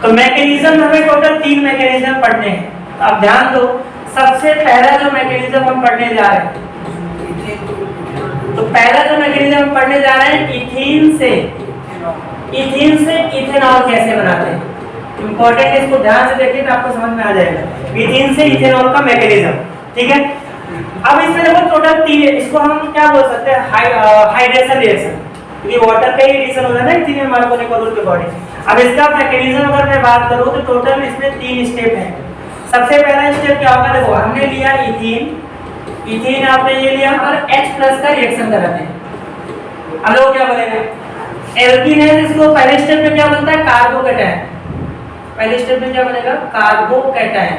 तो मैकेनिज्म हमें total 3 mechanism पढ़ने हैं। तो आप ध्यान दो, सबसे पहला जो मैकेनिज्म हम पढ़ने जा रहे हैं, तो पहला जो मैकेनिज्म हम पढ़ने जा रहे हैं, इथीन से इथेनॉल कैसे बनाते हैं। इंपॉर्टेंट, इसको ध्यान से देखिए तो आपको समझ में आ जाएगा। इथीन से इथेनॉल का मैकेनिज्म, ठीक है। अब इसमें देखो टोटल 3 है, इसको हम क्या बोल सकते हैं, हाइड्रेशन रिएक्शन, क्योंकि वाटर का ही एडिशन होता है ना इथीन मॉलिक्यूल के बॉडी। अब इसका मैकेनिज्म अगर मैं बात करूं तो टोटल इसमें 3 स्टेप हैं। सबसे पहला स्टेप क्या होगा, देखो हमने लिया इथीन आपने ये लिया और H+ का रिएक्शन कराते हैं। अब लोग क्या बोलेंगे, एल्कीन है, इसको पहले स्टेप में क्या बनता है, कार्बोकैटायन। पहले स्टेप में क्या बनेगा, कार्बोकैटायन,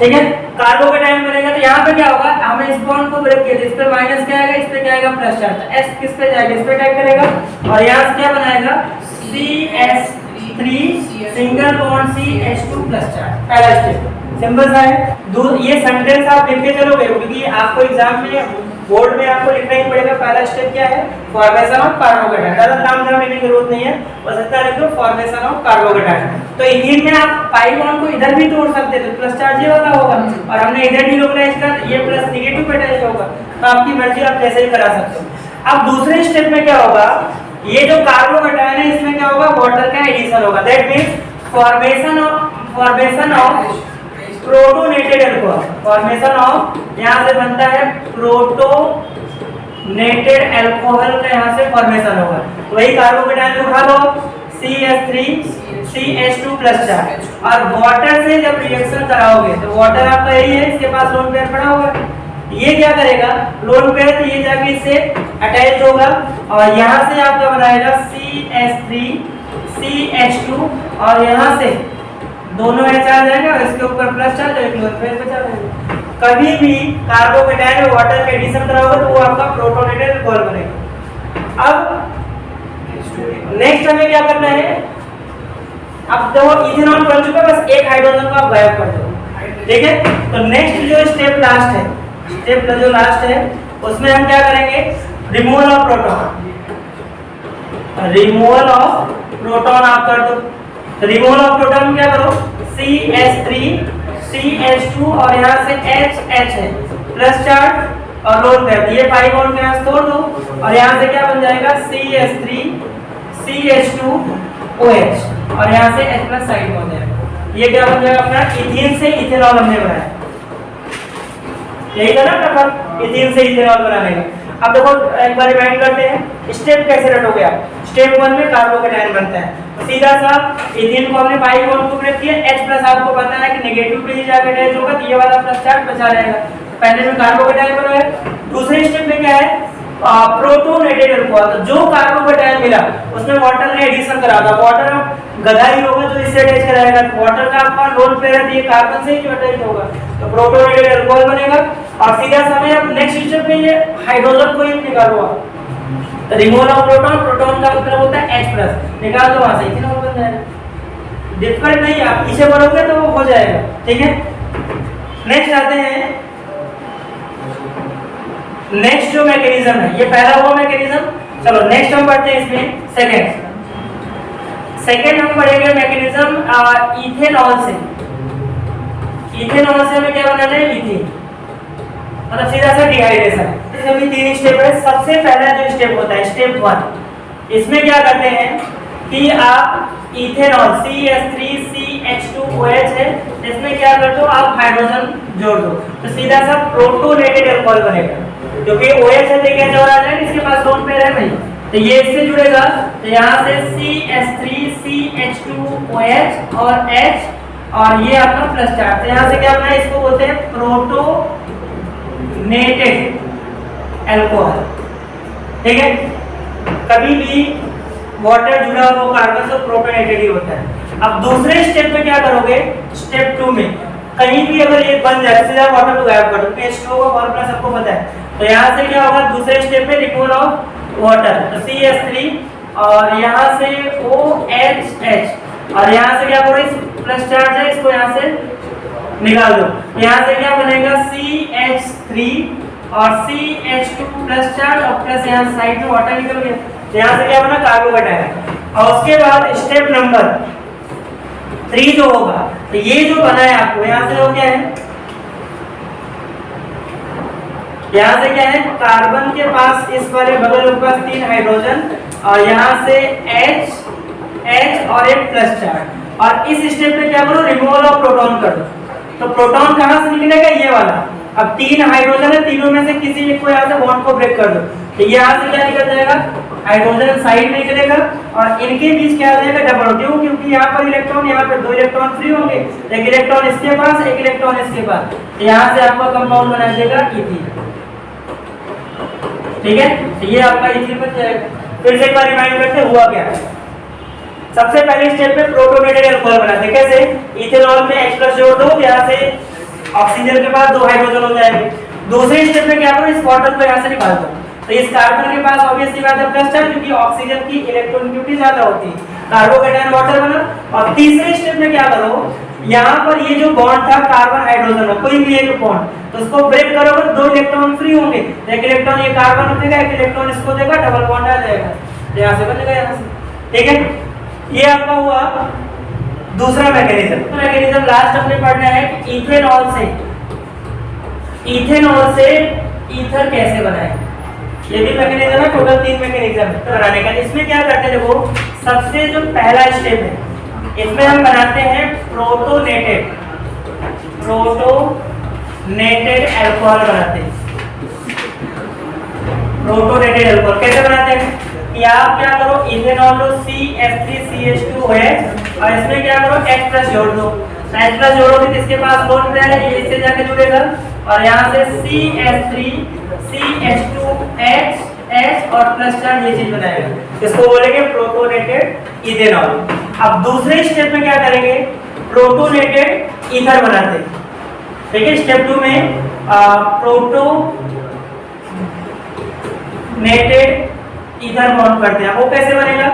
ठीक है। कार्बोकैटायन बनेगा तो यहाँ पे क्या होगा, हमें इस बॉन्ड को ब्रेक किया, इस पे माइनस क्या आएगा, इस पे क्या आएगा, प्लस चार्ज। S किस पे जाएगा, इस पे अटैक करेगा और यहाँ से क्या बनाएगा, CH3 single bond CH2 plus charge. पहला स्टेप सिंपल सा है। ये सेंटेंस आप लिख के चलोगे क्योंकि आपको एग्जाम में बोर्ड में आपको लिखना ही पड़ेगा। पहला स्टेप क्या है, फॉर्मेशन ऑफ कार्बोकैटायन। ज्यादा नाम ध्यान देने की जरूरत नहीं है, बस इतना लिख दो, फॉर्मेशन ऑफ कार्बोकैटायन। तो इथीन में आप पाई बॉन्ड को इधर भी तोड़ सकते थे, प्लस चार्ज ये वाला होगा और हमने इधर डिलोकलाइज कर, ये प्लस नेगेटिव पे अटैच होगा। तो आपकी मर्जी, आप जैसे ही करा सकते हो। अब दूसरे स्टेप में क्या होगा, ये जो कार्बोकैटायन है इसमें क्या होगा, वाटर का एडिशन होगा। That means formation of protonated alcohol. Formation of, यहाँ से बनता है प्रोटोनेटेड अल्कोहल का, यहाँ से फॉर्मेशन होगा। तो वही कार्बोकैटायन उठा लो, CH3 CH2 प्लस चार्ज, और वाटर से जब रिएक्शन कराओगे तो वाटर आपका यही है, इसके पास लोन पेयर पड़ा हुआ है। ये क्या करेगा, लोन पेयर, तो ये जाके इससे अटैच होगा और यहाँ से आपका बनाएगा CH3 CH2 और यहाँ से दोनों H आ जाएगा और इसके ऊपर प्लस चार्ज और एक लोन पेयर बचा रहेगा। कभी भी कार्बोकैटायन में वाटर का एडिशन कराओगे तो वो आपका प्रोटोनेटेड अल्कोहल बनेगा। अब नेक्स्ट हमें क्या करना है, अब तो इथेनॉल बन चुका है, बस एक हाइड्रोजन को आप गायब कर दो, ठीक है। तो नेक्स्ट जो स्टेप लास्ट है, स्टेप जो लास्ट है उसमें हम क्या करेंगे, removal of proton. Removal of proton आप कर दो। तो रिमूवल ऑफ प्रोटॉन क्या करो, CH3 CH2 और यहाँ से H है, प्लस चार्ज और लोन पेयर, ये पाई बॉन्ड के यहाँ तोड़ दो और यहाँ से क्या बन जाएगा, CH3 CH2 OH और यहाँ से H+ साइड में हो जाएगा। ये क्या बन जाएगा अपना, इथीन से इथेनॉल हमने बनाया। यही था ना पेपर, इथीन से इथेनॉल बनाने का। अब देखो एक बार रिवाइंड करते हैं, स्टेप कैसे रटोगे आप। स्टेप 1 में कार्बोकैटायन बनता है, तो सीधा सा इथीन को हमने पाई बॉन्ड को ब्रेक किया, H+ आपको पता है कि नेगेटिव पे ही जाकर अटैच होगा, तो ये वाला प्लस चार्ज बचा रहेगा। पहले में कार्बोकैटायन बनाया। दूसरे स्टेप में क्या है, प्रोटोनेटेड अल्कोहल। तो जो कार्बोकैटायन मिला उसमें वाटर का एडिशन करा था, वाटर गधा ही होगा जो इससे अटैच कराएगा, वाटर का आपका लोन पेयर है, ये कार्बन से ही जो अटैच होगा, तो प्रोटोनेटेड अल्कोहल बनेगा। और सीधा समय अब नेक्स्ट स्टेप में ये हाइड्रोजन को ही निकालो आप, तो रिमूवल ऑफ प्रोटॉन, प्रोटॉन का मतलब होता है H+, निकाल दो वहां से, इथेनॉल बन जाएगा। डिफिकल्ट नहीं, आप पीछे बढ़ोगे तो वो हो जाएगा, ठीक है। नेक्स्ट आते हैं, नेक्स्ट जो मैकेनिज्म है, ये पहला हुआ मैकेनिज्म। चलो नेक्स्ट हम पढ़ते हैं इसमें सेकंड हम पढ़ेंगे मैकेनिज्म इथेनॉल से। इथेनॉल से हमें क्या बनाना है, इथीन, मतलब सीधा सा डिहाइड्रेशन। इसमें भी 3 स्टेप है। सबसे पहला जो स्टेप होता है, स्टेप 1, इसमें क्या करते हैं कि आप इथेनॉल CH3 CH2 OH है, इसमें क्या कर दो आप, हाइड्रोजन जोड़ दो, तो सीधा सा प्रोटोनेटेड अल्कोहल बनेगा। क्योंकि OH है तो क्या जोड़ आ जाएगा, इसके पास लोन पेयर है नहीं, तो ये इससे जुड़ेगा, तो यहाँ से CH3 CH2 OH और H और ये आपका प्लस चार्ज। तो यहाँ से क्या बना, इसको बोलते हैं प्रोटोनेटेड अल्कोहल, ठीक है। कभी भी वाटर जुड़ा हुआ कार्बन से प्रोटोनेटेड ही होता है। अब दूसरे स्टेप में क्या करोगे, स्टेप 2 में कहीं भी अगर ये बन जाए, सीधा वाटर को गायब कर दो, H2O का फॉर्मूला सबको पता है। तो यहाँ से क्या होगा, दूसरे स्टेप में रिमूवल ऑफ वाटर, तो CH3 और यहाँ से OH और यहाँ से क्या करो, इस प्लस चार्ज है, इसको यहाँ से निकाल दो। यहाँ से क्या बनेगा, CH3 और CH2 प्लस चार्ज और प्लस यहाँ साइड में वाटर निकल गया। यहाँ से क्या बना, कार्बोकैटायन। और उसके बाद स्टेप नंबर 3 जो होगा, तो ये जो बना है आपको यहाँ से वो क्या है, यहाँ से क्या है, कार्बन के पास इस वाले बगल के पास 3 हाइड्रोजन और यहाँ से H और एक प्लस चार्ज। और इस स्टेप पे क्या करो, रिमूवल ऑफ प्रोटॉन कर दो। तो प्रोटॉन कहाँ से निकलेगा, ये वाला। अब 3 हाइड्रोजन है, तीनों में से किसी एक को यहाँ से बॉन्ड को ब्रेक कर दो, तो यहाँ से क्या निकल जाएगा, हाइड्रोजन साइड में निकलेगा और इनके बीच क्या आ जाएगा, डबल। क्यों, क्योंकि यहाँ पर इलेक्ट्रॉन, यहाँ पर 2 इलेक्ट्रॉन फ्री होंगे, एक इलेक्ट्रॉन इसके पास, एक इलेक्ट्रॉन इसके पास, यहाँ से आपका कंपाउंड बना देगा इथीन। ठीक है, तो ये आपका इथीन बन जाएगा। फिर से एक बार रिमाइंड करते हुआ क्या है। सबसे पहले स्टेप पे प्रोटोनेटेड अल्कोहल बनाते हैं। कैसे, इथेनॉल में H+ जोड़ दो, यहाँ से ऑक्सीजन के पास 2 हाइड्रोजन हो जाएंगे। दूसरे स्टेप में क्या करो, इस वाटर को यहाँ से निकाल दो, तो इस कार्बन के पास ऑब्वियसली बात है प्लस चार्ज, क्योंकि ऑक्सीजन की इलेक्ट्रॉनिक ज्यादा होती है, कार्बोकेटायन वाटर बना। और तीसरे स्टेप में क्या करो, यहाँ पर ये जो बॉन्ड था कार्बन हाइड्रोजन में, कोई भी एक बॉन्ड, तो उसको ब्रेक करोगे, 2 इलेक्ट्रॉन फ्री होंगे, एक इलेक्ट्रॉन ये कार्बन रखेगा, एक इलेक्ट्रॉन इसको देगा, डबल बॉन्ड आ जाएगा, तो यहाँ से बनेगा यहाँ से। ठीक है, ये आपका हुआ दूसरा मैकेनिज्म। लास्ट हमने पढ़ना है कि इथेनॉल से ईथर कैसे बनाए। ये भी मैकेनिज्म है, टोटल 3 मैकेनिज्म बनाने का। इसमें क्या करते हैं, देखो सबसे जो पहला स्टेप है, इसमें हम बनाते हैं प्रोटोनेटेड अल्कोहल बनाते हैं। प्रोटोनेटेड अल्कोहल कैसे बनाते हैं कि आप क्या करो, इथेनॉल लो CH3CH2 है और इसमें क्या करो, H+ जोड़ दो। H+ जोड़ोगे तो इसके पास लोन पेयर है, ये इससे जाके जुड़ेगा और यहाँ से CH3 CH2 H और प्लस चार्ज ये चीज बनाएगा, इसको बोलेंगे प्रोटोनेटेड इथेनॉल। अब दूसरे स्टेप में क्या करेंगे, प्रोटोनेटेड ईथर बनाते हैं। ठीक है, स्टेप 2 में प्रोटोनेटेड ईथर बॉन्ड करते हैं। वो कैसे बनेगा,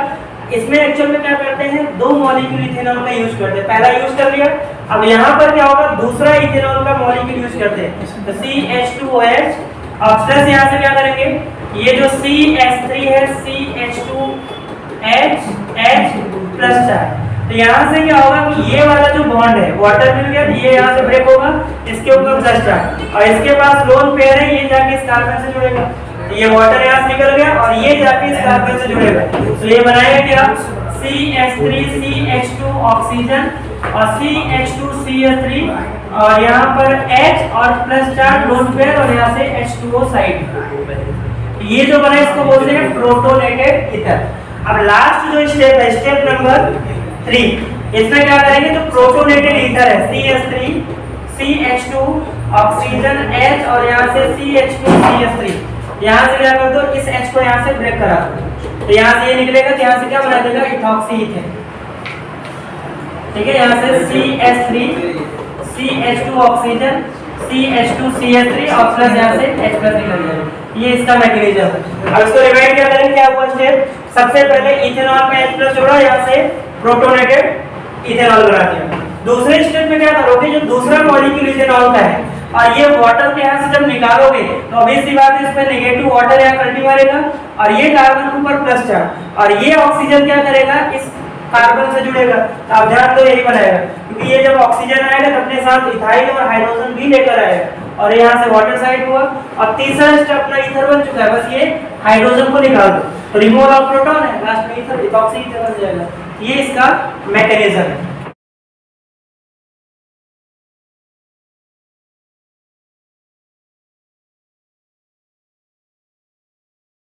इसमें एक्चुअल में क्या करते हैं, 2 मॉलिक्यूल इथेनॉल का यूज करते हैं। पहला यूज कर लिया, अब यहाँ पर क्या होगा, दूसरा इथेनॉल का मॉलिक्यूल यूज करते हैं, तो CH2OH और प्लस यहाँ से क्या करेंगे, ये जो CH3 है CH2H प्लस चार्ज। तो यहाँ से क्या होगा कि ये वाला जो बॉन्ड है, वाटर मिल गया, ये यहाँ से ब्रेक होगा, इसके ऊपर प्लस चार्ज और इसके पास लोन पेयर है, ये जाके इस कार्बन से जुड़ेगा, तो ये वाटर यहाँ से निकल गया और ये जाके इस कार्बन से जुड़ेगा, तो ये बनाएगा क्या, CH3CH2 ऑक्सीजन और CH2CH3 और यहाँ पर H और प्लस चार्ज लोन पेयर और यहाँ से H2O साइड। ये जो बना इसको बोलते हैं प्रोटोनेटेड ईथर। अब लास्ट जो स्टेप है, स्टेप नंबर 3, इसमें क्या करेंगे, तो प्रोटोनेटेड ईथर है CH3 CH2 ऑक्सीजन H और यहाँ से CH2 CH3, यहाँ से क्या कर दो, इस H को यहाँ से ब्रेक करा दो, तो यहाँ से ये निकलेगा, तो यहाँ से क्या बना देगा, इथॉक्सी ईथेन। ठीक है, यहाँ से CH3 CH2 oxygen CH2 CH3 और प्लस यहाँ से H+ निकल जाएगा। ये इसका मैकेनिज्म है। अब इसको रिवाइंड क्या करेंगे, क्या हुआ स्टेप, सबसे पहले इथेनॉल में H+ जोड़ा, यहाँ से प्रोटोनेटेड इथेनॉल बना दिया। दूसरे स्टेप में क्या करोगे, जो दूसरा मॉलिक्यूल इथेनॉल का है और ये वाटर के यहाँ से जब निकालोगे, तो ऑब्वियसली बात है, इसमें नेगेटिव वाटर यहाँ कंटिन्यू करेगा और ये कार्बन के ऊपर प्लस चार्ज और ये ऑक्सीजन क्या करेगा, इस कार्बन से जुड़ेगा। तो आप ध्यान दो, यही बनाएगा, क्योंकि ये जब ऑक्सीजन आएगा तो अपने साथ इथाइल और हाइड्रोजन भी लेकर आएगा और यहाँ से वाटर साइड हुआ और तीसरा स्टेप अपना ईथर बन चुका है, बस ये हाइड्रोजन को निकाल दो, तो रिमूवल ऑफ प्रोटॉन है, लास्ट में ईथर इथॉक्सी ईथर बन जाएगा। ये इसका मैकेनिज्म है।